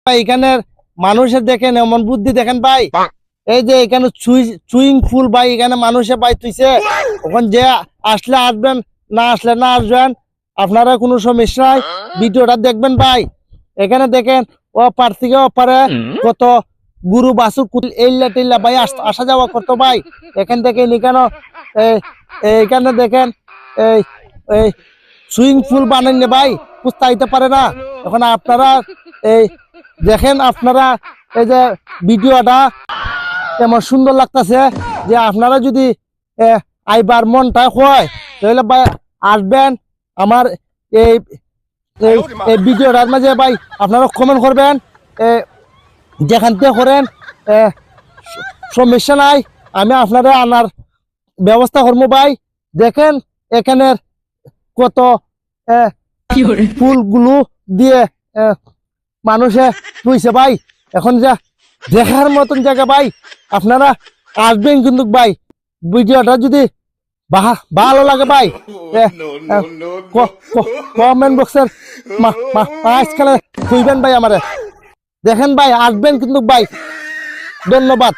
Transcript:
এখানে মানুষের দেখেন এমন বুদ্ধি দেখেন ভাই, এই যে এখানে সুইমিং পুল ভাই, এখানে মানুষে ভাই তুইছে, ওখানে যে আসলে আসবেন, না আসলে না আসবেন, আপনারা কোনো সমস্যা নাই, ভিডিওটা দেখবেন ভাই। এখানে দেখেন ও পার থেকে ওপারে কত গুরু বাসুর এইলা টেল্লা ভাই আসা যাওয়া করতো ভাই। এখান থেকে কেন এইখানে দেখেন এই এই সুইমিং পুল বানাইলে ভাই বুঝতে পারে না। এখন আপনারা এই দেখেন, আপনারা এই যে ভিডিওটা তেমন সুন্দর লাগতেছে, যে আপনারা যদি আইবার মনটা হয় তাহলে ভাই আসবেন আমার এই এই ভিডিওটার মাঝে ভাই, আপনারা কমেন্ট করবেন, যেখান থেকে করেন সমস্যা নাই, আমি আপনারা আনার ব্যবস্থা করবো ভাই। দেখেন এখানের কত ফুলগুলো দিয়ে মানুষে রয়েছে ভাই। এখন যা দেখার মতন জায়গা ভাই, আপনারা আসবেন কিন্তু ভাই। ভিডিওটা যদি ভালো লাগে ভাই, কমেন্ট বক্সের মাঝখানে খুঁজবেন ভাই আমারে। দেখেন ভাই, আসবেন কিন্তু ভাই। ধন্যবাদ।